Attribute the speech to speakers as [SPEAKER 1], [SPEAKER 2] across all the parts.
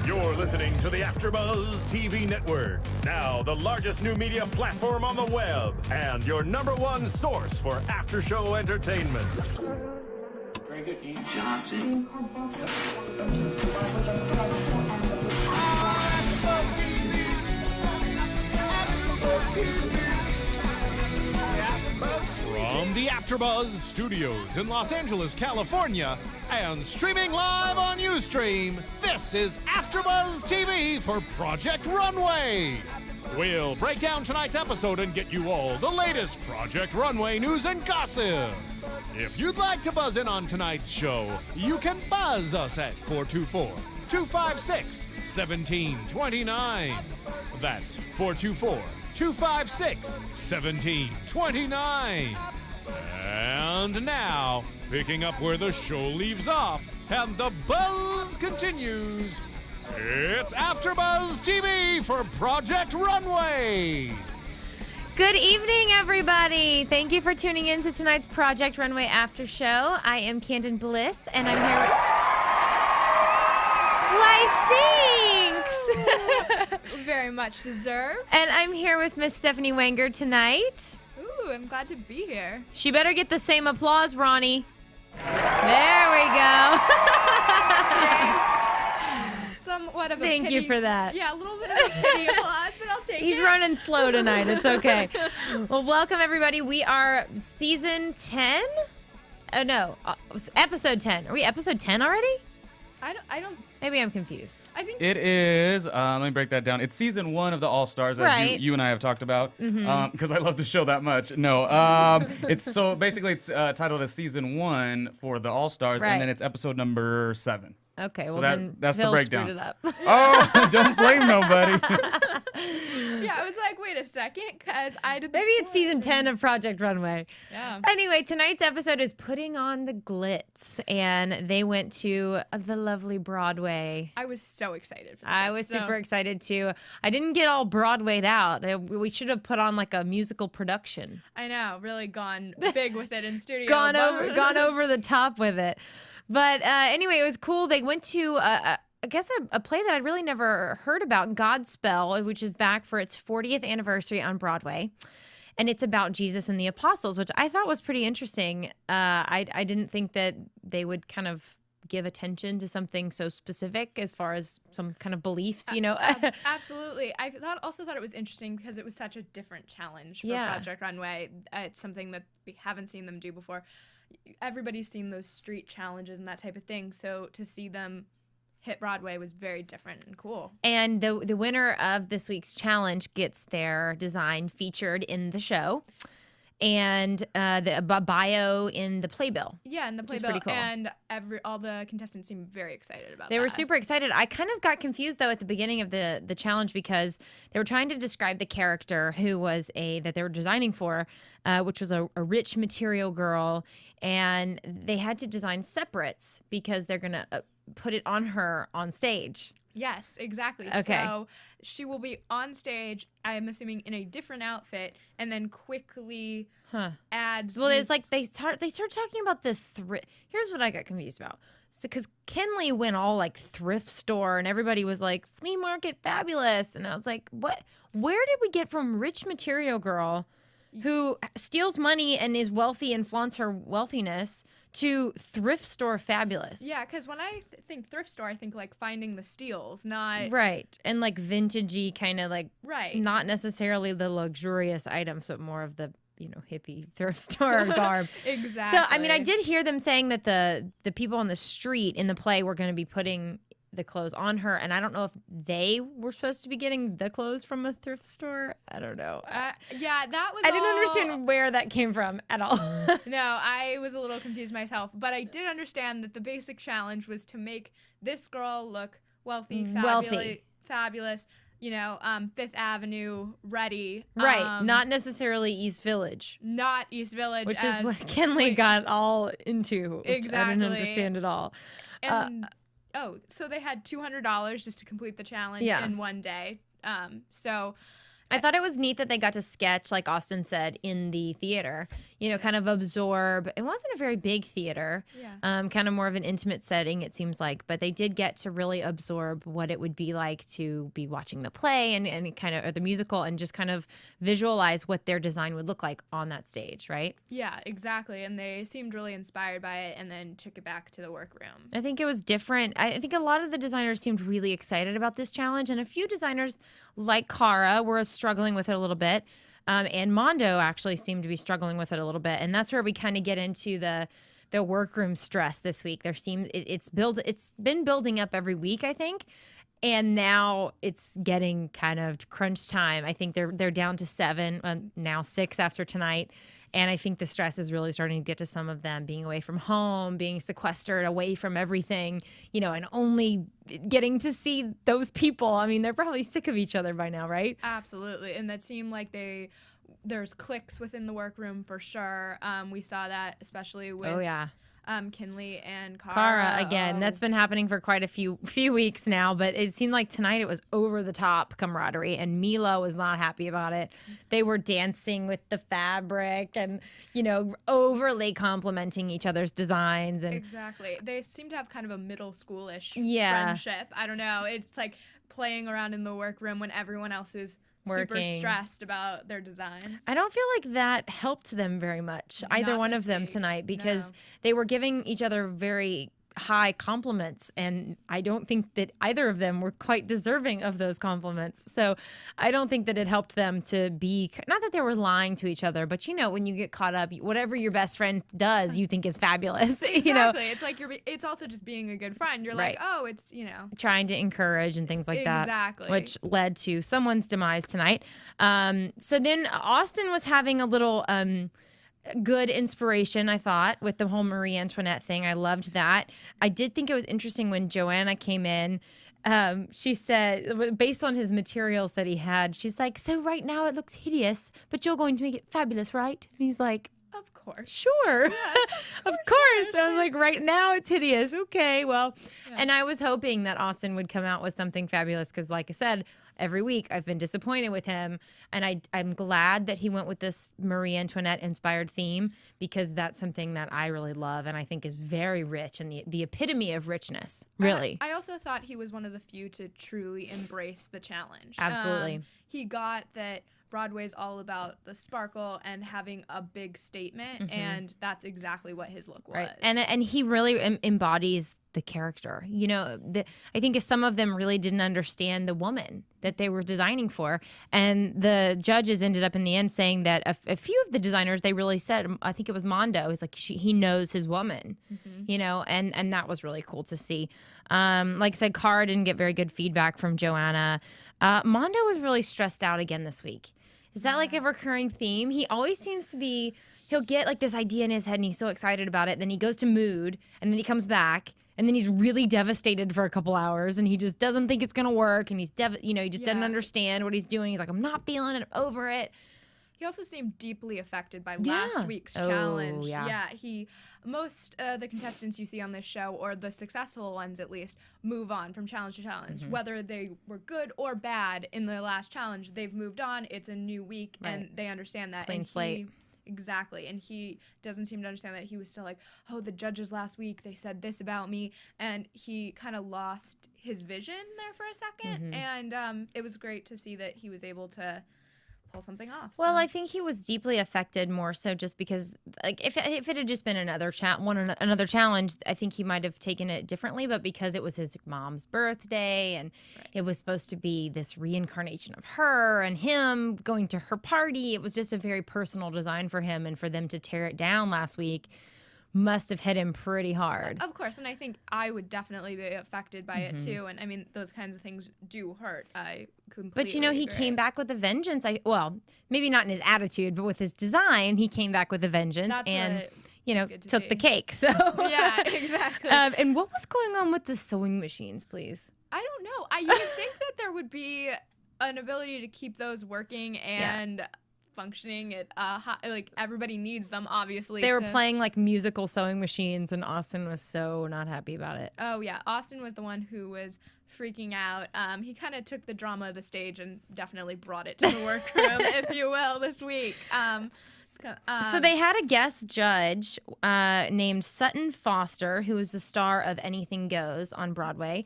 [SPEAKER 1] You're listening to the AFTERBUZZ TV Network, now the largest new media platform on the web, and your #1 source for after-show entertainment.
[SPEAKER 2] Very good, Keith Johnson.
[SPEAKER 1] From the AFTERBUZZ Studios in Los Angeles, California, and streaming live on Ustream, this is AFTERBUZZ TV for Project Runway. We'll break down tonight's episode and get you all the latest Project Runway news and gossip. If you'd like to buzz in on tonight's show, you can buzz us at 424-256-1729. That's 424-256-1729. And now, picking up where the show leaves off and the buzz continues, it's AFTERBUZZ TV for Project Runway.
[SPEAKER 3] Good evening, everybody. Thank you for tuning in to tonight's Project Runway After Show. I am Canden Bliss, and I'm here with... Why, thanks!
[SPEAKER 4] Very much deserved.
[SPEAKER 3] And I'm here with Miss Stephanie Wenger tonight.
[SPEAKER 4] Ooh, I'm glad to be here.
[SPEAKER 3] She better get the same applause, Ronnie. There we go.
[SPEAKER 4] Somewhat of a
[SPEAKER 3] Thank
[SPEAKER 4] pity.
[SPEAKER 3] you for that.
[SPEAKER 4] Yeah, a little bit of a pity applause, but I'll take it.
[SPEAKER 3] He's running slow tonight. It's okay. Well, welcome, everybody. We are season 10? Oh, no. Episode 10. Are we episode 10 already?
[SPEAKER 4] I don't.
[SPEAKER 3] Maybe I'm confused.
[SPEAKER 4] I think
[SPEAKER 5] It is, let me break that down. It's season 1 of the All-Stars, as
[SPEAKER 3] Right.
[SPEAKER 5] you and I have talked about, because I love the show that much. No, it's titled as season 1 for the All-Stars,
[SPEAKER 3] Right.
[SPEAKER 5] and then it's episode number 7.
[SPEAKER 3] Okay,
[SPEAKER 5] So
[SPEAKER 3] well
[SPEAKER 5] that-
[SPEAKER 3] then
[SPEAKER 5] that's the
[SPEAKER 3] Phil
[SPEAKER 5] breakdown.
[SPEAKER 3] screwed it up.
[SPEAKER 5] Oh, don't blame nobody.
[SPEAKER 4] yeah, I was like, wait a second, because I did.
[SPEAKER 3] Maybe it's season 10 of Project Runway.
[SPEAKER 4] Yeah.
[SPEAKER 3] Anyway, tonight's episode is Putting on the Glitz, and they went to the lovely Broadway.
[SPEAKER 4] I was so excited for this.
[SPEAKER 3] I was
[SPEAKER 4] episode.
[SPEAKER 3] super excited too. I didn't get all Broadwayed out. We should have put on like a musical production.
[SPEAKER 4] I know, really gone big with it in studio.
[SPEAKER 3] gone
[SPEAKER 4] but-
[SPEAKER 3] over the top with it. But anyway, it was cool. They went to I guess a play that I'd really never heard about, Godspell, which is back for its 40th anniversary on Broadway. And it's about Jesus and the apostles, which I thought was pretty interesting. I didn't think that they would kind of give attention to something so specific as far as some kind of beliefs, you know.
[SPEAKER 4] Absolutely. I also thought it was interesting because it was such a different challenge for
[SPEAKER 3] Yeah.
[SPEAKER 4] Project Runway. It's something that we haven't seen them do before. Everybody's seen those street challenges and that type of thing, so to see them hit Broadway was very different and cool.
[SPEAKER 3] And the winner of this week's challenge gets their design featured in the show, and the bio in the playbill.
[SPEAKER 4] Yeah, and the
[SPEAKER 3] Which is
[SPEAKER 4] playbill,
[SPEAKER 3] pretty cool.
[SPEAKER 4] and all the contestants seemed very excited about
[SPEAKER 3] They
[SPEAKER 4] that.
[SPEAKER 3] were super excited. I kind of got confused though at the beginning of the challenge because they were trying to describe the character who was that they were designing for, which was a rich material girl, and they had to design separates because they're gonna put it on her on stage.
[SPEAKER 4] Yes, exactly.
[SPEAKER 3] Okay.
[SPEAKER 4] So she will be on stage, I'm assuming in a different outfit, and then quickly adds.
[SPEAKER 3] Well,
[SPEAKER 4] these-
[SPEAKER 3] it's like they start talking about the Here's what I got confused about. So, because Kenley went all like thrift store, and everybody was like flea market fabulous, and I was like, what? Where did we get from rich material girl, who steals money and is wealthy and flaunts her wealthiness, to thrift store fabulous?
[SPEAKER 4] Yeah, because when I think thrift store, I think like finding the steals, not
[SPEAKER 3] Right, and like vintagey kind of like
[SPEAKER 4] right.
[SPEAKER 3] not necessarily the luxurious items, but more of the hippie thrift store garb.
[SPEAKER 4] Exactly.
[SPEAKER 3] So, I mean, I did hear them saying that the people on the street in the play were going to be putting the clothes on her, and I don't know if they were supposed to be getting the clothes from a thrift store. I don't know.
[SPEAKER 4] Yeah, that was.
[SPEAKER 3] I didn't
[SPEAKER 4] all-
[SPEAKER 3] understand where that came from at all.
[SPEAKER 4] No, I was a little confused myself, but I did understand that the basic challenge was to make this girl look wealthy, fabulous. Fifth Avenue ready.
[SPEAKER 3] Right, not necessarily East Village,
[SPEAKER 4] Not East Village,
[SPEAKER 3] which is what Kenley got all into. Which I
[SPEAKER 4] Exactly.
[SPEAKER 3] didn't understand at all.
[SPEAKER 4] And so they had $200 just to complete the challenge
[SPEAKER 3] Yeah.
[SPEAKER 4] in one day. So
[SPEAKER 3] I thought it was neat that they got to sketch, like Austin said, in the theater, kind of absorb. It wasn't a very big theater, kind of more of an intimate setting, it seems like, but they did get to really absorb what it would be like to be watching the play and kind of, or the musical, and just kind of visualize what their design would look like on that stage, right?
[SPEAKER 4] Yeah, exactly. And they seemed really inspired by it and then took it back to the workroom.
[SPEAKER 3] I think it was different. I think a lot of the designers seemed really excited about this challenge, and a few designers like Cara were struggling with it a little bit, and Mondo actually seemed to be struggling with it a little bit, and that's where we kind of get into the workroom stress this week. It's been building up every week, I think, and now it's getting kind of crunch time. I think they're down to 7, now 6 after tonight. And I think the stress is really starting to get to some of them, being away from home, being sequestered away from everything, and only getting to see those people. I mean, they're probably sick of each other by now, right?
[SPEAKER 4] Absolutely. And that seemed like there's cliques within the workroom for sure. We saw that especially with Kinley and Cara
[SPEAKER 3] again. That's been happening for quite a few weeks now, but it seemed like tonight it was over the top camaraderie, and Mila was not happy about it. They were dancing with the fabric and overly complimenting each other's designs, and
[SPEAKER 4] exactly. They seem to have kind of a middle schoolish friendship. I don't know. It's like playing around in the workroom when everyone else is super stressed about their designs.
[SPEAKER 3] I don't feel like that helped them very much, either one of them tonight, because they were giving each other very high compliments, and I don't think that either of them were quite deserving of those compliments. So I don't think that it helped them to be, not that they were lying to each other, but when you get caught up, whatever your best friend does, you think is fabulous.
[SPEAKER 4] Exactly. It's like it's also just being a good friend. You're like, oh, it's,
[SPEAKER 3] trying to encourage and things like that.
[SPEAKER 4] Exactly.
[SPEAKER 3] Which led to someone's demise tonight. So then Austin was having a little good inspiration, I thought, with the whole Marie Antoinette thing. I loved that. I did think it was interesting when Joanna came in. She said, based on his materials that he had, she's like, so right now it looks hideous, but you're going to make it fabulous, right? And he's like,
[SPEAKER 4] of course.
[SPEAKER 3] Sure.
[SPEAKER 4] Yes,
[SPEAKER 3] of course. I was like, right now it's hideous. Okay, well. Yeah. And I was hoping that Austin would come out with something fabulous because, like I said, every week I've been disappointed with him. And I'm glad that he went with this Marie Antoinette inspired theme, because that's something that I really love and I think is very rich and the epitome of richness, really.
[SPEAKER 4] I also thought he was one of the few to truly embrace the challenge.
[SPEAKER 3] Absolutely.
[SPEAKER 4] He got that Broadway's all about the sparkle and having a big statement, and that's exactly what his look was.
[SPEAKER 3] Right. And he really embodies the character. I think some of them really didn't understand the woman that they were designing for, and the judges ended up in the end saying that a few of the designers, they really said, I think it was Mondo, is like he knows his woman, and that was really cool to see. Like I said, Cara didn't get very good feedback from Joanna. Mondo was really stressed out again this week. Is that like a recurring theme? He always seems to be, he'll get like this idea in his head and he's so excited about it. Then he goes to mood and then he comes back and then he's really devastated for a couple hours and he just doesn't think it's going to work. And he's, he just doesn't understand what he's doing. He's like, I'm not feeling it. I'm over it.
[SPEAKER 4] He also seemed deeply affected by last week's challenge. Most the contestants you see on this show, or the successful ones at least, move on from challenge to challenge. Whether they were good or bad in the last challenge, they've moved on. It's a new week, and they understand that.
[SPEAKER 3] Clean slate.
[SPEAKER 4] Exactly. And he doesn't seem to understand that. He was still like, oh, the judges last week, they said this about me. And he kind of lost his vision there for a second. And it was great to see that he was able to pull something off.
[SPEAKER 3] Well, I think he was deeply affected more so just because, like, if it had just been another challenge, I think he might have taken it differently. But because it was his mom's birthday and it was supposed to be this reincarnation of her and him going to her party, it was just a very personal design for him. And for them to tear it down last week must have hit him pretty hard.
[SPEAKER 4] Of course, and I think I would definitely be affected by it too. And I mean, those kinds of things do hurt. I completely
[SPEAKER 3] But he came back with a vengeance. Maybe not in his attitude, but with his design, he came back with a vengeance. That's took the cake. So
[SPEAKER 4] yeah, exactly.
[SPEAKER 3] And what was going on with the sewing machines, please?
[SPEAKER 4] I don't know. You would think that there would be an ability to keep those working and functioning. Like everybody needs them, obviously.
[SPEAKER 3] They were playing like musical sewing machines, and Austin was so not happy about it.
[SPEAKER 4] Oh yeah, Austin was the one who was freaking out. He kind of took the drama of the stage and definitely brought it to the workroom, if you will, this week.
[SPEAKER 3] So they had a guest judge named Sutton Foster, who was the star of Anything Goes on Broadway,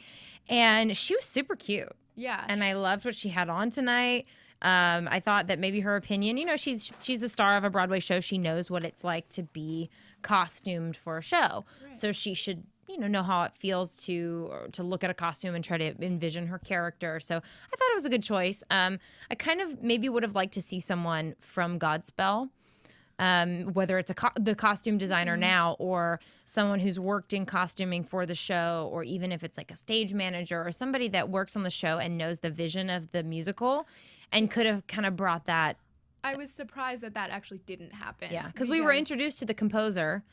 [SPEAKER 3] and she was super cute.
[SPEAKER 4] Yeah.
[SPEAKER 3] And I loved what she had on tonight. I thought that maybe her opinion, she's the star of a Broadway show. She knows what it's like to be costumed for a show. Right. So she should, know how it feels to look at a costume and try to envision her character. So I thought it was a good choice. I kind of maybe would have liked to see someone from Godspell. Whether it's the costume designer now or someone who's worked in costuming for the show, or even if it's like a stage manager or somebody that works on the show and knows the vision of the musical and could have kind of brought that.
[SPEAKER 4] I was surprised that actually didn't happen.
[SPEAKER 3] Yeah, because we were introduced to the composer,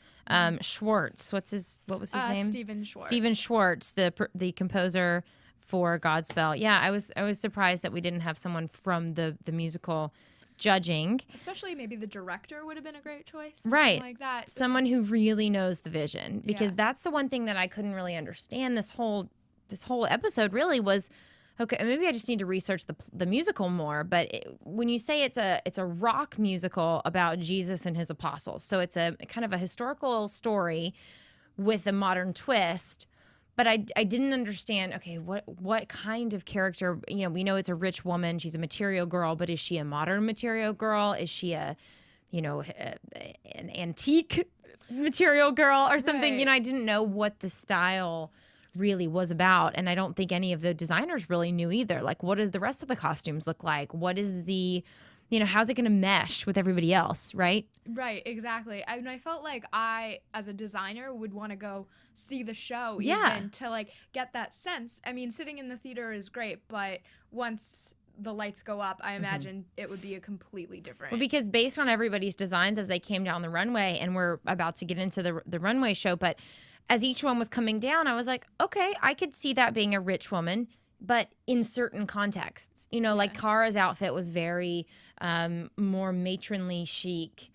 [SPEAKER 3] Schwartz. What was his name?
[SPEAKER 4] Stephen Schwartz.
[SPEAKER 3] Stephen Schwartz, the composer for Godspell. Yeah, I was surprised that we didn't have someone from the musical judging.
[SPEAKER 4] Especially maybe the director would have been a great choice.
[SPEAKER 3] Right.
[SPEAKER 4] Like that.
[SPEAKER 3] Someone who really knows the vision. Because that's the one thing that I couldn't really understand this whole episode really was, okay, maybe I just need to research the musical more, but when you say it's a rock musical about Jesus and his apostles, so it's a kind of a historical story with a modern twist. But I didn't understand, okay, what kind of character, we know it's a rich woman, she's a material girl, but is she a modern material girl? Is she an antique material girl or something?
[SPEAKER 4] Right.
[SPEAKER 3] I didn't know what the style really was about, and I don't think any of the designers really knew either. Like, what does the rest of the costumes look like? What is the, how's it going to mesh with everybody else, right?
[SPEAKER 4] Right, exactly. I felt like I, as a designer, would want to go see the show even to like get that sense. I mean, sitting in the theater is great, but once the lights go up, I imagine it would be a completely different.
[SPEAKER 3] Well, because based on everybody's designs as they came down the runway, and we're about to get into the runway show, but as each one was coming down, I was like, okay, I could see that being a rich woman, but in certain contexts. Like Kara's outfit was very more matronly chic.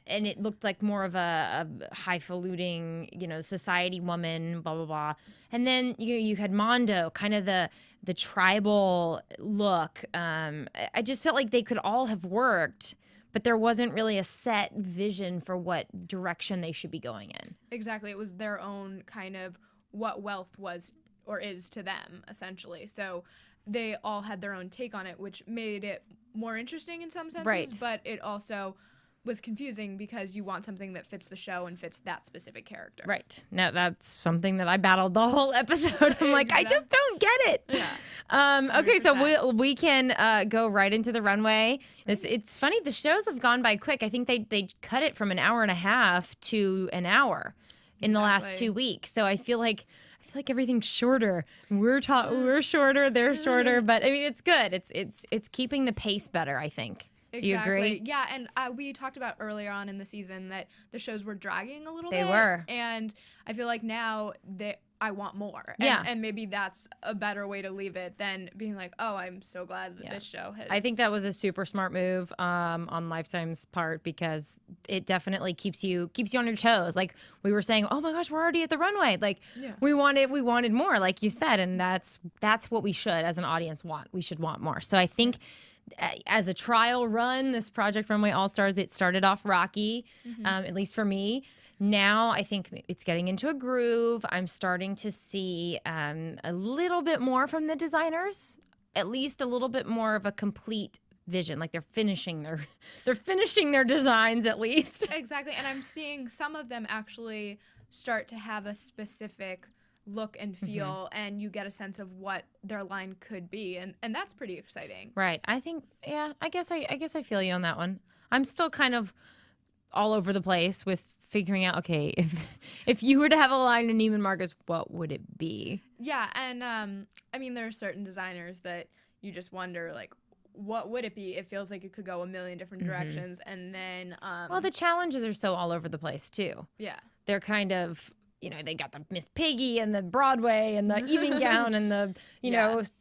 [SPEAKER 3] And it looked like more of a highfalutin, society woman, blah, blah, blah. And then, you had Mondo, kind of the tribal look. I just felt like they could all have worked, but there wasn't really a set vision for what direction they should be going in.
[SPEAKER 4] Exactly. It was their own kind of what wealth was or is to them, essentially. So they all had their own take on it, which made it more interesting in some senses,
[SPEAKER 3] right.
[SPEAKER 4] But it also was confusing because you want something that fits the show and fits that specific character.
[SPEAKER 3] Right. Now, that's something that I battled the whole episode. I'm like, I just don't get it.
[SPEAKER 4] Yeah.
[SPEAKER 3] Okay, so we can go right into the runway. It's funny, the shows have gone by quick. I think they cut it from an hour and a half to an hour in the last 2 weeks. So I feel like everything's shorter. We're shorter, they're shorter, but I mean, it's good. It's keeping the pace better, I think.
[SPEAKER 4] Exactly.
[SPEAKER 3] Do you agree?
[SPEAKER 4] Yeah, and we talked about earlier on in the season that the shows were dragging a little bit.
[SPEAKER 3] They were.
[SPEAKER 4] And I feel like now I want my
[SPEAKER 3] Yeah.
[SPEAKER 4] And maybe that's a better way to leave it than being like, oh, I'm so glad that this show has.
[SPEAKER 3] I think that was a super smart move on Lifetime's part, because it definitely keeps you on your toes. Like we were saying, oh my gosh, we're already at the runway. Like we wanted more, like you said, and that's what we should as an audience want. We should want more. So I think as a trial run, this Project Runway All-Stars, it started off rocky, at least for me. Now I think it's getting into a groove. I'm starting to see a little bit more from the designers, at least a little bit more of a complete vision. Like they're finishing their designs at least.
[SPEAKER 4] Exactly, and I'm seeing some of them actually start to have a specific look and feel, and you get a sense of what their line could be, and that's pretty exciting.
[SPEAKER 3] Right. I think, I guess I feel you on that one. I'm still kind of all over the place with figuring out, okay, if you were to have a line in Neiman Marcus, what would it be? Yeah,
[SPEAKER 4] and I mean, there are certain designers that you just wonder, like, what would it be? It feels like it could go a million different directions, and then...
[SPEAKER 3] well, the challenges are so all over the place, too.
[SPEAKER 4] Yeah.
[SPEAKER 3] They're kind of... they got the Miss Piggy and the Broadway and the evening gown and the,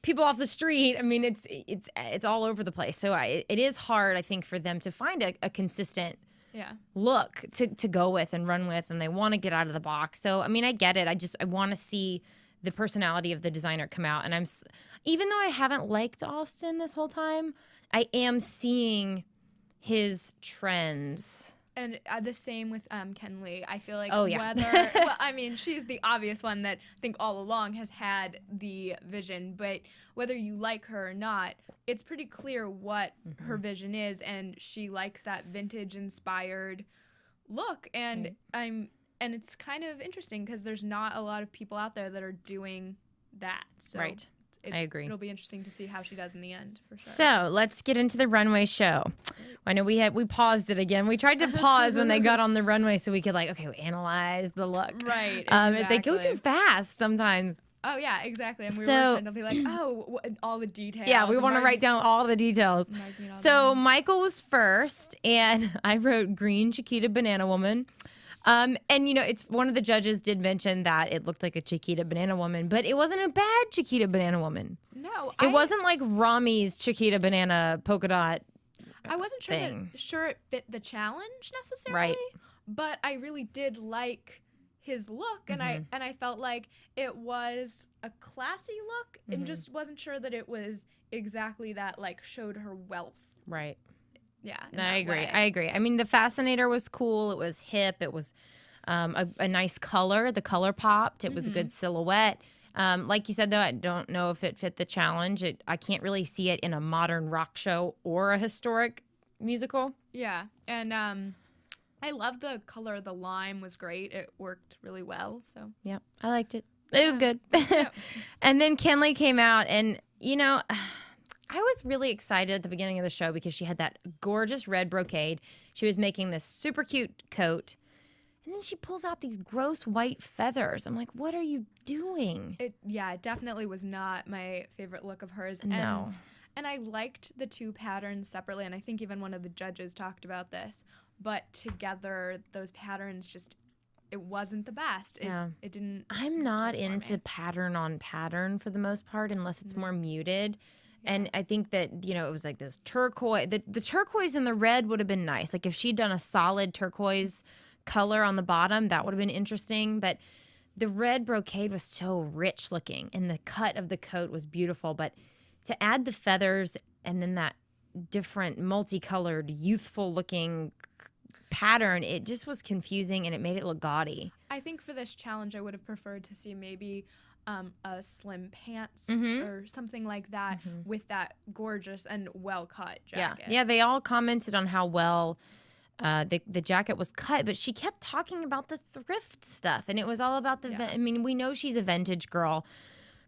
[SPEAKER 3] people off the street. I mean, it's all over the place. So it is hard, I think, for them to find a consistent look to go with and run with, and they want to get out of the box. So, I mean, I get it. I want to see the personality of the designer come out. And even though I haven't liked Austin this whole time, I am seeing his trends.
[SPEAKER 4] And the same with Kenley. I feel like
[SPEAKER 3] whether
[SPEAKER 4] well, I mean, she's the obvious one that I think all along has had the vision, but whether you like her or not, it's pretty clear what her vision is, and she likes that vintage inspired look. And and it's kind of interesting because there's not a lot of people out there that are doing that. So
[SPEAKER 3] right. I agree.
[SPEAKER 4] It'll be interesting to see how she does in the end, for sure.
[SPEAKER 3] So let's get into the runway show. I know we paused it again. We tried to pause when they got on the runway so we could analyze the look.
[SPEAKER 4] Right. Exactly.
[SPEAKER 3] They go too fast sometimes.
[SPEAKER 4] Oh yeah, exactly. And we were trying to be like, all the details.
[SPEAKER 3] Yeah, we want to write down all the details. So Michael was first, and I wrote green Chiquita Banana Woman. And it's one of the judges did mention that it looked like a Chiquita Banana Woman, but it wasn't a bad Chiquita Banana Woman.
[SPEAKER 4] No,
[SPEAKER 3] it wasn't like Rami's Chiquita Banana polka dot.
[SPEAKER 4] I wasn't sure it fit the challenge necessarily,
[SPEAKER 3] right?
[SPEAKER 4] But I really did like his look, and I felt like it was a classy look, and just wasn't sure that it was exactly that showed her wealth.
[SPEAKER 3] Right.
[SPEAKER 4] Yeah,
[SPEAKER 3] I agree. I mean, the Fascinator was cool. It was hip. It was a nice color. The color popped. It was a good silhouette. Like you said, though, I don't know if it fit the challenge. I can't really see it in a modern rock show or a historic musical.
[SPEAKER 4] Yeah, and I love the color. The lime was great. It worked really well. So
[SPEAKER 3] yeah, I liked it. It was good. And then Kenley came out, and I was really excited at the beginning of the show because she had that gorgeous red brocade. She was making this super cute coat. And then she pulls out these gross white feathers. I'm like, what are you doing?
[SPEAKER 4] It definitely was not my favorite look of hers.
[SPEAKER 3] No.
[SPEAKER 4] And I liked the two patterns separately, and I think even one of the judges talked about this. But together, those patterns it wasn't the best. It didn't.
[SPEAKER 3] I'm not into pattern on pattern for the most part, unless it's more muted. And I think that, it was like this turquoise. The turquoise and the red would have been nice. Like if she'd done a solid turquoise color on the bottom, that would have been interesting. But the red brocade was so rich looking, and the cut of the coat was beautiful. But to add the feathers and then that different multicolored, youthful looking pattern, it just was confusing, and it made it look gaudy.
[SPEAKER 4] I think for this challenge, I would have preferred to see maybe a slim pants or something like that with that gorgeous and well-cut jacket.
[SPEAKER 3] Yeah, they all commented on how well the jacket was cut, but she kept talking about the thrift stuff, and it was all about I mean, we know she's a vintage girl,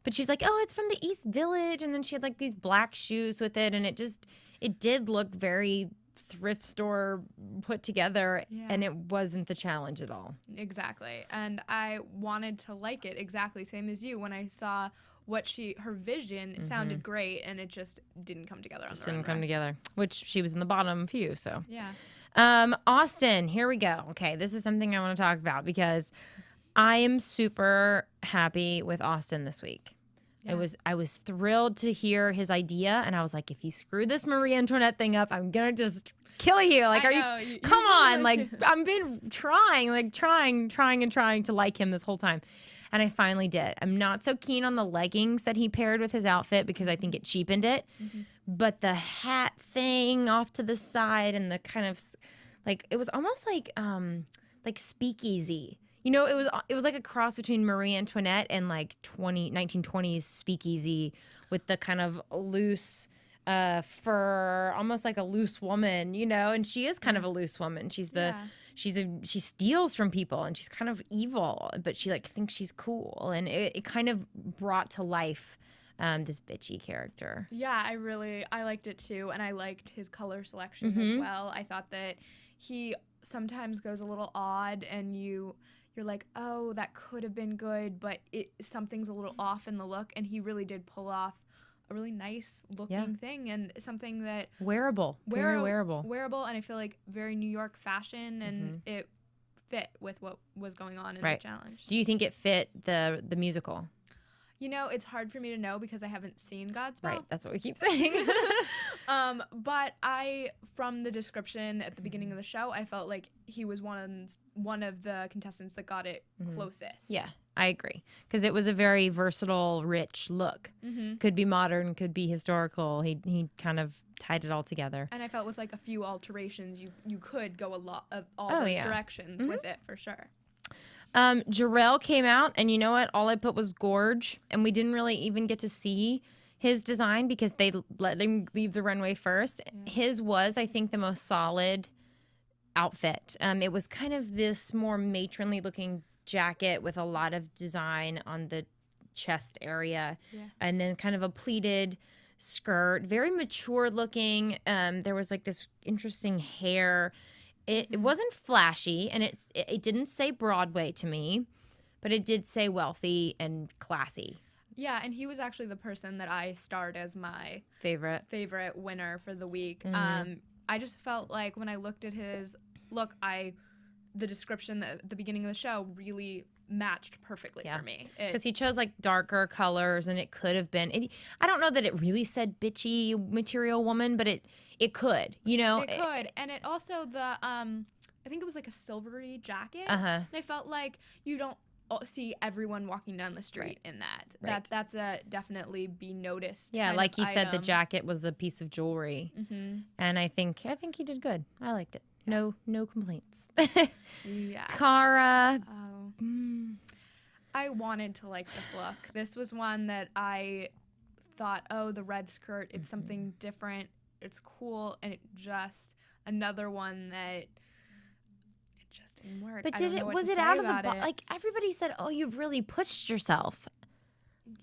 [SPEAKER 3] but she's like, oh, it's from the East Village, and then she had these black shoes with it, and it did look very thrift store put together, and it wasn't the challenge at all.
[SPEAKER 4] Exactly. And I wanted to like it exactly same as you. When I saw her vision sounded great, and it just didn't come together.
[SPEAKER 3] Didn't come together, which she was in the bottom few. So
[SPEAKER 4] yeah.
[SPEAKER 3] Austin, here we go. Okay, this is something I want to talk about because I am super happy with Austin this week. Yeah. I was thrilled to hear his idea, and I was like, if you screw this Marie Antoinette thing up, I'm gonna just kill you. Like, come on? Like, I've been trying to like him this whole time, and I finally did. I'm not so keen on the leggings that he paired with his outfit because I think it cheapened it, but the hat thing off to the side and the kind of it was almost like speakeasy. It was like a cross between Marie Antoinette and 1920s speakeasy with the kind of loose fur, almost like a loose woman, and she is kind of a loose woman. She steals from people, and she's kind of evil, but she thinks she's cool, and it kind of brought to life this bitchy character.
[SPEAKER 4] Yeah, I liked it too, and I liked his color selection as well. I thought that he sometimes goes a little odd, and you're like, oh, that could have been good, but something's a little off in the look, and he really did pull off a really nice looking thing, and something that
[SPEAKER 3] very wearable,
[SPEAKER 4] and I feel like very New York fashion, and it fit with what was going on in
[SPEAKER 3] Right.
[SPEAKER 4] the challenge.
[SPEAKER 3] Do you think it fit the musical?
[SPEAKER 4] You know, it's hard for me to know because I haven't seen Godspell.
[SPEAKER 3] Right, that's what we keep saying.
[SPEAKER 4] But from the description at the beginning of the show, I felt like he was one of the contestants that got it closest.
[SPEAKER 3] Yeah, I agree. Because it was a very versatile, rich look. Could be modern, could be historical. He kind of tied it all together.
[SPEAKER 4] And I felt with like a few alterations, you could go a lot of all those directions with it for sure.
[SPEAKER 3] Jarrell came out, and you know what? All I put was gorge, and we didn't really even get to see his design because they let him leave the runway first. His was, I think, the most solid outfit. It was kind of this more matronly looking jacket with a lot of design on the chest area, and then kind of a pleated skirt, very mature looking. There was like this interesting hair. It wasn't flashy, and it didn't say Broadway to me, but it did say wealthy and classy.
[SPEAKER 4] Yeah, and he was actually the person that I starred as my
[SPEAKER 3] Favorite
[SPEAKER 4] winner for the week. I just felt like when I looked at his look, the description at the beginning of the show really matched perfectly for me.
[SPEAKER 3] Because he chose like darker colors, and it could have been. I don't know that it really said bitchy material woman, but it could, you know.
[SPEAKER 4] It could, and it also I think it was like a silvery jacket,
[SPEAKER 3] Uh-huh.
[SPEAKER 4] and I felt like you don't see everyone walking down the street in that.
[SPEAKER 3] Right.
[SPEAKER 4] That's a definitely be noticed.
[SPEAKER 3] Yeah,
[SPEAKER 4] kind
[SPEAKER 3] like
[SPEAKER 4] of
[SPEAKER 3] you said, the
[SPEAKER 4] item.
[SPEAKER 3] jacket was a piece of jewelry, and I think he did good. I liked it. No complaints.
[SPEAKER 4] Yeah.
[SPEAKER 3] Cara.
[SPEAKER 4] Oh. I wanted to like this look. This was one that I thought, oh, the red skirt, it's something different. It's cool, and it just another one that it just didn't work.
[SPEAKER 3] But
[SPEAKER 4] I don't know what
[SPEAKER 3] was
[SPEAKER 4] to
[SPEAKER 3] it
[SPEAKER 4] say
[SPEAKER 3] out of the
[SPEAKER 4] about
[SPEAKER 3] box?
[SPEAKER 4] it.
[SPEAKER 3] Like everybody said, oh, you've really pushed yourself.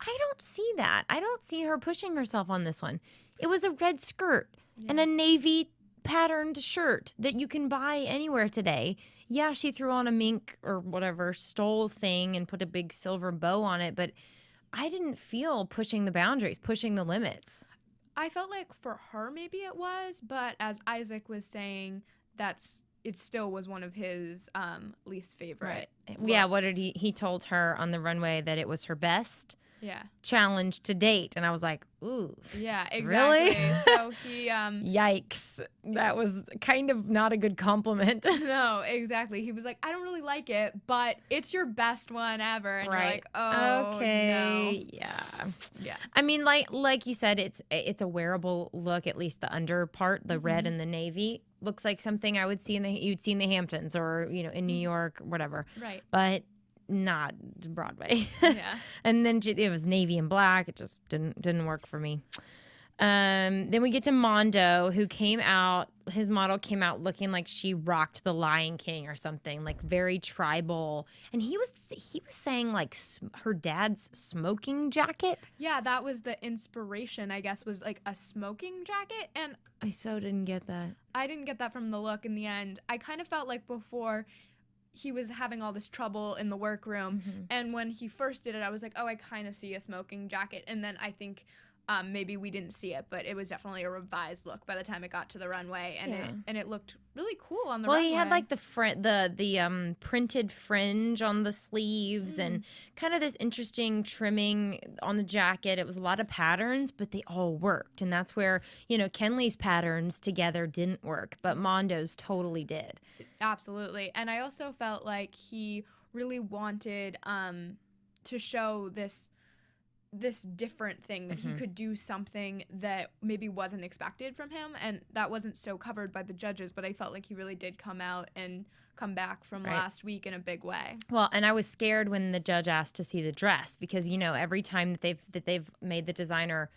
[SPEAKER 3] I don't see that. I don't see her pushing herself on this one. It was a red skirt and a navy patterned shirt that you can buy anywhere today. Yeah, she threw on a mink or whatever stole thing and put a big silver bow on it, but I didn't feel pushing the boundaries, pushing the limits.
[SPEAKER 4] I felt like for her maybe it was, but as Isaac was saying, it still was one of his least favorite.
[SPEAKER 3] Yeah,
[SPEAKER 4] looks.
[SPEAKER 3] what did he told her on the runway that it was her best
[SPEAKER 4] Yeah.
[SPEAKER 3] challenge to date, and I was like, ooh.
[SPEAKER 4] Yeah, exactly.
[SPEAKER 3] Really?
[SPEAKER 4] So he
[SPEAKER 3] Yikes. That was kind of not a good compliment.
[SPEAKER 4] no, exactly. He was like, I don't really like it, but it's your best one ever. And you're like, oh,
[SPEAKER 3] okay. Yeah.
[SPEAKER 4] no. Yeah.
[SPEAKER 3] I mean, like you said, it's a wearable look. At least the under part, the red and the navy, looks like something I would see you'd see in the Hamptons or in New York, whatever.
[SPEAKER 4] Right.
[SPEAKER 3] But not Broadway.
[SPEAKER 4] Yeah.
[SPEAKER 3] And then it was navy and black. It just didn't work for me. Then we get to Mondo, who came out. His model came out looking like she rocked the Lion King or something, like very tribal. And he was saying like her dad's smoking jacket.
[SPEAKER 4] Yeah, that was the inspiration, I guess, was like a smoking jacket. And
[SPEAKER 3] I so didn't get that.
[SPEAKER 4] I didn't get that from the look in the end. I kind of felt like before he was having all this trouble in the workroom. And when he first did it, I was like, oh, I kind of see a smoking jacket. And then I think maybe we didn't see it, but it was definitely a revised look by the time it got to the runway. And it looked really cool on the runway.
[SPEAKER 3] Well, he had like the printed fringe on the sleeves and kind of this interesting trimming on the jacket. It was a lot of patterns, but they all worked. And that's where, Kenley's patterns together didn't work, but Mondo's totally did.
[SPEAKER 4] Absolutely. And I also felt like he really wanted to show this different thing, that he could do something that maybe wasn't expected from him, and that wasn't so covered by the judges, but I felt like he really did come out and come back from last week in a big way.
[SPEAKER 3] Well, and I was scared when the judge asked to see the dress because every time that they've made the designer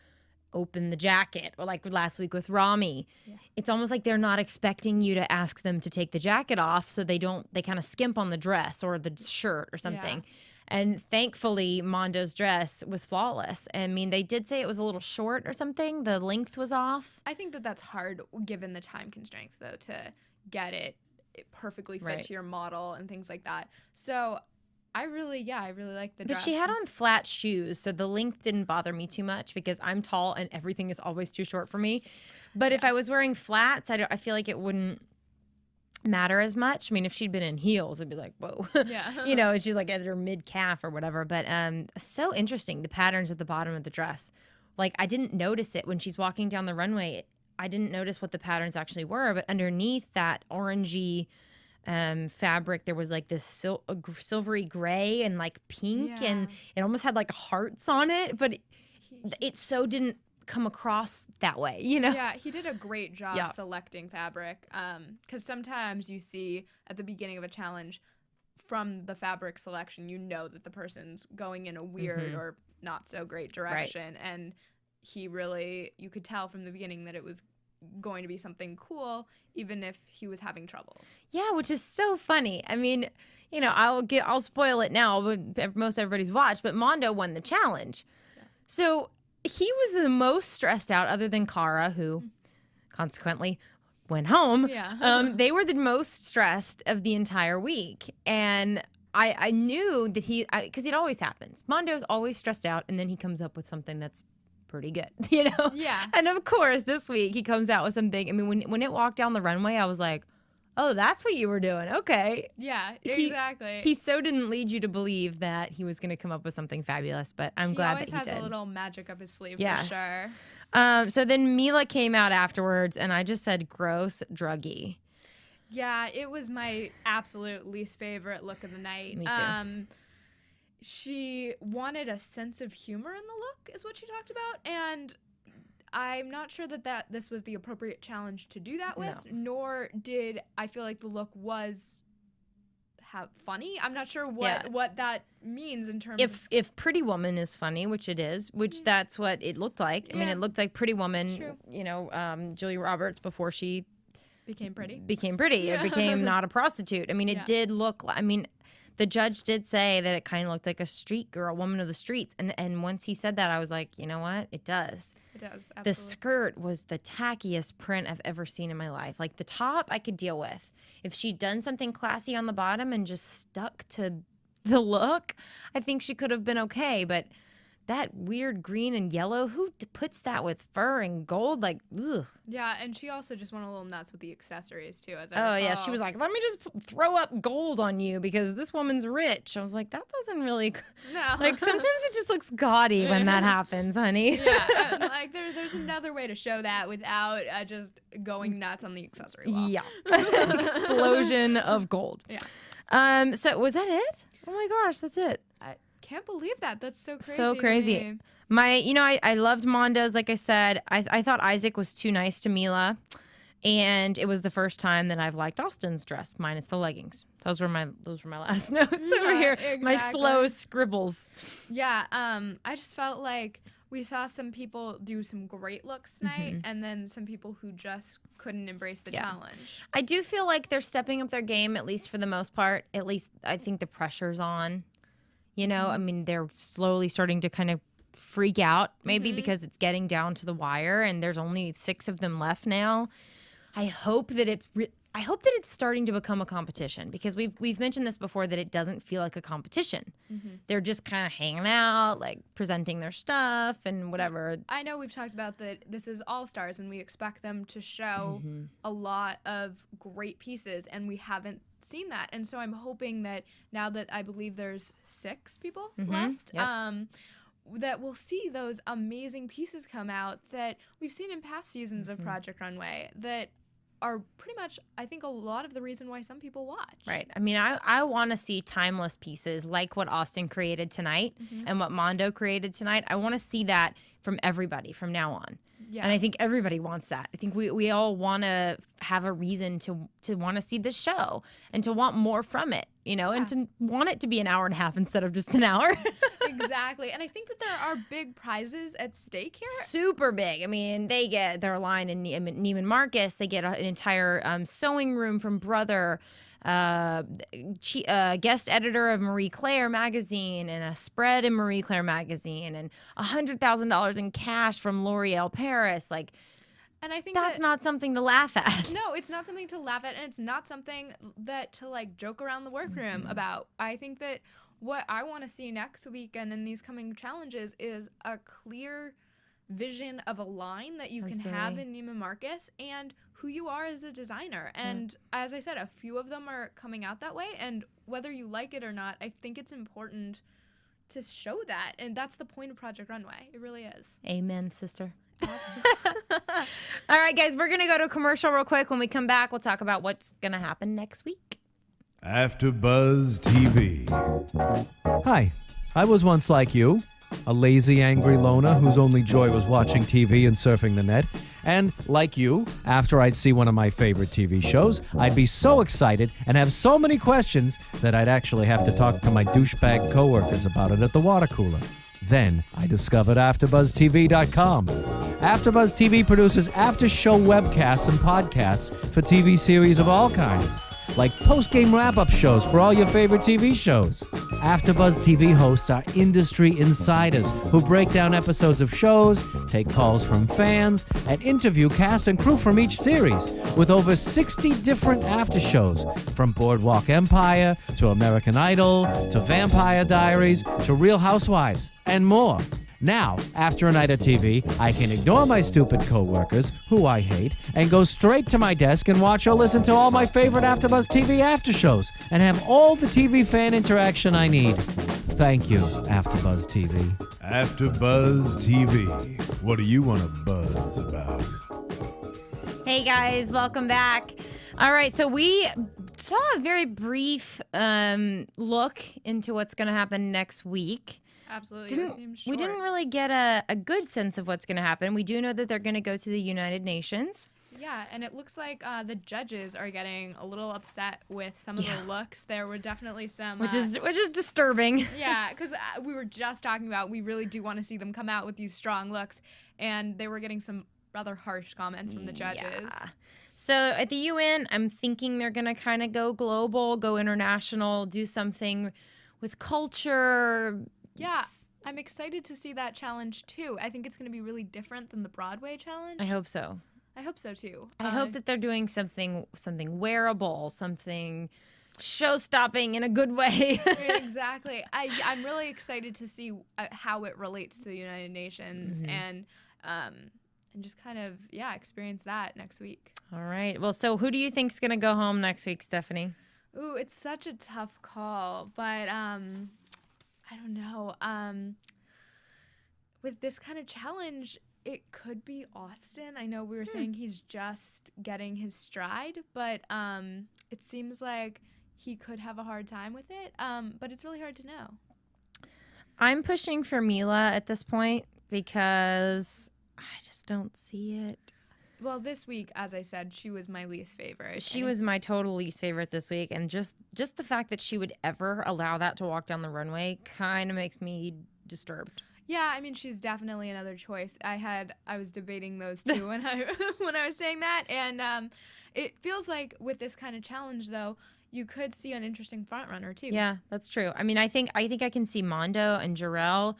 [SPEAKER 3] open the jacket, or like last week with Rami, it's almost like they're not expecting you to ask them to take the jacket off, so they kind of skimp on the dress or the shirt or something.
[SPEAKER 4] Yeah.
[SPEAKER 3] And thankfully, Mondo's dress was flawless. I mean, they did say it was a little short or something. The length was off.
[SPEAKER 4] I think that's hard given the time constraints, though, to get it perfectly fit to your model and things like that. So I really like the dress.
[SPEAKER 3] But she had on flat shoes, so the length didn't bother me too much because I'm tall and everything is always too short for me. But if I was wearing flats, I feel like it wouldn't matter as much. I mean, if she'd been in heels, it'd be like, whoa.
[SPEAKER 4] Yeah.
[SPEAKER 3] You know, she's like at her mid-calf or whatever. But so interesting, the patterns at the bottom of the dress. Like, I didn't notice it when she's walking down the runway. I didn't notice what the patterns actually were, but underneath that orangey fabric, there was like this silvery gray and like pink, and it almost had like hearts on it, but it so didn't come across that way, you know?
[SPEAKER 4] Yeah, he did a great job selecting fabric, because sometimes you see at the beginning of a challenge from the fabric selection, you know that the person's going in a weird or not so great direction, and he really, you could tell from the beginning that it was going to be something cool, even if he was having trouble. Yeah,
[SPEAKER 3] which is so funny. I mean, you know, I'll spoil it now, but most everybody's watched, but Mondo won the challenge. So he was the most stressed out, other than Cara, who consequently went home. They were the most stressed of the entire week. And I knew that because it always happens. Mondo's always stressed out, and then he comes up with something that's pretty good, you know?
[SPEAKER 4] Yeah.
[SPEAKER 3] And of course, this week he comes out with something. I mean, when it walked down the runway, I was like, oh, that's what you were doing. Okay.
[SPEAKER 4] Yeah, exactly.
[SPEAKER 3] He so didn't lead you to believe that he was going to come up with something fabulous, but I'm glad that he did.
[SPEAKER 4] He always has a little magic up his sleeve, for sure.
[SPEAKER 3] So then Mila came out afterwards, and I just said, gross, druggy.
[SPEAKER 4] Yeah, it was my absolute least favorite look of the night.
[SPEAKER 3] Me too.
[SPEAKER 4] She wanted a sense of humor in the look, is what she talked about, and I'm not sure that this was the appropriate challenge to do that with, nor did I feel like the look was funny. I'm not sure what that means in terms of...
[SPEAKER 3] If Pretty Woman is funny, which it is, which that's what it looked like. I mean, it looked like Pretty Woman, you know, Julia Roberts before she...
[SPEAKER 4] Became pretty.
[SPEAKER 3] It became not a prostitute. I mean, it did look... I mean... The judge did say that it kind of looked like a street girl, woman of the streets. And once he said that, I was like, you know what? It does.
[SPEAKER 4] It does, absolutely.
[SPEAKER 3] The skirt was the tackiest print I've ever seen in my life. Like, the top I could deal with. If she'd done something classy on the bottom and just stuck to the look, I think she could have been okay. But that weird green and yellow, who puts that with fur and gold? Like, ugh.
[SPEAKER 4] Yeah, and she also just went a little nuts with the accessories, too. As I recall.
[SPEAKER 3] Yeah, she was like, let me just throw up gold on you because this woman's rich. I was like, that doesn't really...
[SPEAKER 4] No.
[SPEAKER 3] Like, sometimes it just looks gaudy when that happens, honey.
[SPEAKER 4] Yeah, like, there's another way to show that without just going nuts on the accessory wall.
[SPEAKER 3] Yeah. Explosion of gold.
[SPEAKER 4] Yeah.
[SPEAKER 3] So, was that it? Oh, my gosh, that's it.
[SPEAKER 4] Can't believe that. That's so crazy.
[SPEAKER 3] So crazy. I loved Mondo's. Like I said, I thought Isaac was too nice to Mila, and it was the first time that I've liked Austin's dress, minus the leggings. Those were my last notes over here.
[SPEAKER 4] Exactly.
[SPEAKER 3] My slow scribbles.
[SPEAKER 4] Yeah. I just felt like we saw some people do some great looks tonight, and then some people who just couldn't embrace the challenge.
[SPEAKER 3] I do feel like they're stepping up their game, at least for the most part. At least I think the pressure's on. You know, I mean, they're slowly starting to kind of freak out, maybe because it's getting down to the wire, and there's only 6 of them left now. I hope that it's starting to become a competition, because we've mentioned this before, that it doesn't feel like a competition. They're just kind of hanging out, like presenting their stuff and whatever.
[SPEAKER 4] I know we've talked about that this is All Stars, and we expect them to show a lot of great pieces, and we haven't seen that. And so I'm hoping that now that I believe there's 6 people left, that we'll see those amazing pieces come out that we've seen in past seasons of Project Runway that are pretty much, I think, a lot of the reason why some people watch.
[SPEAKER 3] Right. I mean, I want to see timeless pieces like what Austin created tonight and what Mondo created tonight. I want to see that from everybody from now on. Yeah. And I think everybody wants that. I think we all want to have a reason to want to see this show and to want more from it, you know, and to want it to be an hour and a half instead of just an hour.
[SPEAKER 4] Exactly. And I think that there are big prizes at stake here.
[SPEAKER 3] Super big. I mean, they get their line in Neiman Marcus. They get an entire sewing room from Brother. Guest editor of Marie Claire magazine, and a spread in Marie Claire magazine, and $100,000 in cash from L'Oreal Paris. Like,
[SPEAKER 4] and I think
[SPEAKER 3] that's not something to laugh at.
[SPEAKER 4] No, it's not something to laugh at, and it's not something that to like joke around the workroom about. I think that what I want to see next weekend in these coming challenges is a clear vision of a line that you can have in Neiman Marcus and who you are as a designer. And as I said, a few of them are coming out that way. And whether you like it or not, I think it's important to show that. And that's the point of Project Runway. It really is.
[SPEAKER 3] Amen, sister. All right, guys, we're going to go to a commercial real quick. When we come back, we'll talk about what's going to happen next week.
[SPEAKER 1] AfterBuzz TV.
[SPEAKER 6] Hi, I was once like you, a lazy, angry loner whose only joy was watching TV and surfing the net. And like you, after I'd see one of my favorite TV shows, I'd be so excited and have so many questions that I'd actually have to talk to my douchebag coworkers about it at the water cooler. Then I discovered AfterBuzzTV.com. AfterBuzz TV produces after-show webcasts and podcasts for TV series of all kinds, like post-game wrap-up shows for all your favorite TV shows. AfterBuzz TV hosts are industry insiders who break down episodes of shows, take calls from fans, and interview cast and crew from each series, with over 60 different after-shows, from Boardwalk Empire to American Idol to Vampire Diaries to Real Housewives, and more. Now, after a night of TV, I can ignore my stupid coworkers, who I hate, and go straight to my desk and watch or listen to all my favorite AfterBuzz TV after shows, and have all the TV fan interaction I need. Thank you, AfterBuzz TV.
[SPEAKER 1] AfterBuzz TV. What do you want to buzz about?
[SPEAKER 3] Hey, guys, welcome back. All right, so we saw a very brief look into what's going to happen next week.
[SPEAKER 4] Absolutely.
[SPEAKER 3] We didn't really get a good sense of what's going to happen. We do know that they're going to go to the United Nations.
[SPEAKER 4] Yeah, and it looks like the judges are getting a little upset with some of the looks. There were definitely some...
[SPEAKER 3] Which is disturbing.
[SPEAKER 4] Yeah, because we were just talking about we really do want to see them come out with these strong looks, and they were getting some rather harsh comments from the judges.
[SPEAKER 3] Yeah. So at the UN, I'm thinking they're going to kind of go global, go international, do something with culture...
[SPEAKER 4] Yeah, I'm excited to see that challenge too. I think it's going to be really different than the Broadway challenge.
[SPEAKER 3] I hope so.
[SPEAKER 4] I hope so too.
[SPEAKER 3] I hope that they're doing something wearable, something show-stopping in a good way.
[SPEAKER 4] Exactly. I'm really excited to see how it relates to the United Nations and just kind of experience that next week.
[SPEAKER 3] All right. Well, so who do you think's going to go home next week, Stephanie?
[SPEAKER 4] Ooh, it's such a tough call, but I don't know. With this kind of challenge, it could be Austin. I know we were saying he's just getting his stride, but it seems like he could have a hard time with it. But it's really hard to know.
[SPEAKER 3] I'm pushing for Mila at this point because I just don't see it.
[SPEAKER 4] Well, this week, as I said, she was my least favorite.
[SPEAKER 3] She was my total least favorite this week, and just the fact that she would ever allow that to walk down the runway kind of makes me disturbed.
[SPEAKER 4] Yeah, I mean, she's definitely another choice. I was debating those two when I was saying that, and it feels like with this kind of challenge, though, you could see an interesting front runner too.
[SPEAKER 3] Yeah, that's true. I mean, I think I can see Mondo and Jarrell,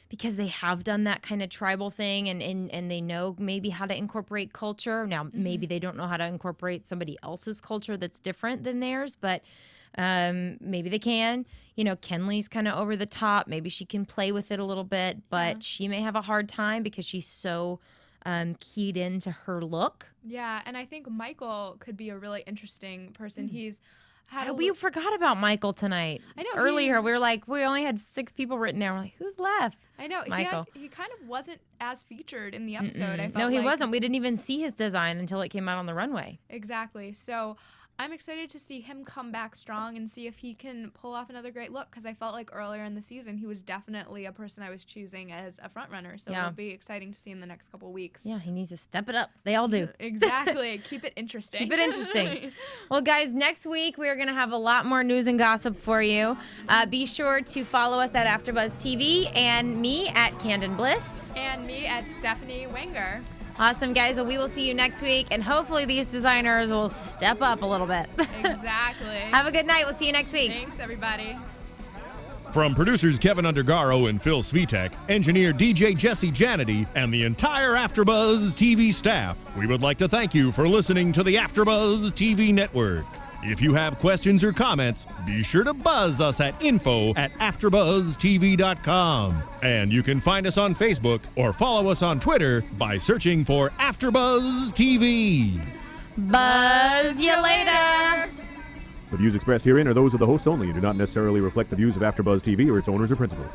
[SPEAKER 3] because they have done that kind of tribal thing and they know maybe how to incorporate culture. Now, maybe they don't know how to incorporate somebody else's culture that's different than theirs, but maybe they can. You know, Kenley's kind of over the top. Maybe she can play with it a little bit, but she may have a hard time because she's so keyed into her look.
[SPEAKER 4] Yeah, and I think Michael could be a really interesting person. He's
[SPEAKER 3] we forgot about Michael tonight.
[SPEAKER 4] I know.
[SPEAKER 3] Earlier, we were like, we only had 6 people written down. We're like, who's left?
[SPEAKER 4] I know.
[SPEAKER 3] Michael.
[SPEAKER 4] He kind of wasn't as featured in the episode. I felt
[SPEAKER 3] No, he wasn't. We didn't even see his design until it came out on the runway.
[SPEAKER 4] Exactly. So I'm excited to see him come back strong and see if he can pull off another great look, because I felt like earlier in the season he was definitely a person I was choosing as a front runner. So it'll be exciting to see in the next couple weeks.
[SPEAKER 3] Yeah, he needs to step it up. They all do.
[SPEAKER 4] Exactly. Keep it interesting.
[SPEAKER 3] Keep it interesting. Well, guys, next week we're going to have a lot more news and gossip for you. Be sure to follow us at AfterBuzz TV and me at Canden Bliss.
[SPEAKER 4] And me at Stephanie Wenger.
[SPEAKER 3] Awesome, guys. Well, we will see you next week, and hopefully these designers will step up a little bit.
[SPEAKER 4] Exactly.
[SPEAKER 3] Have a good night. We'll see you next week.
[SPEAKER 4] Thanks, everybody.
[SPEAKER 1] From producers Kevin Undergaro and Phil Svitek, engineer DJ Jesse Janity, and the entire AfterBuzz TV staff, we would like to thank you for listening to the AfterBuzz TV network. If you have questions or comments, be sure to buzz us at info@AfterBuzzTV.com. And you can find us on Facebook or follow us on Twitter by searching for AfterBuzz TV.
[SPEAKER 3] Buzz you later.
[SPEAKER 7] The views expressed herein are those of the hosts only and do not necessarily reflect the views of AfterBuzz TV or its owners or principals.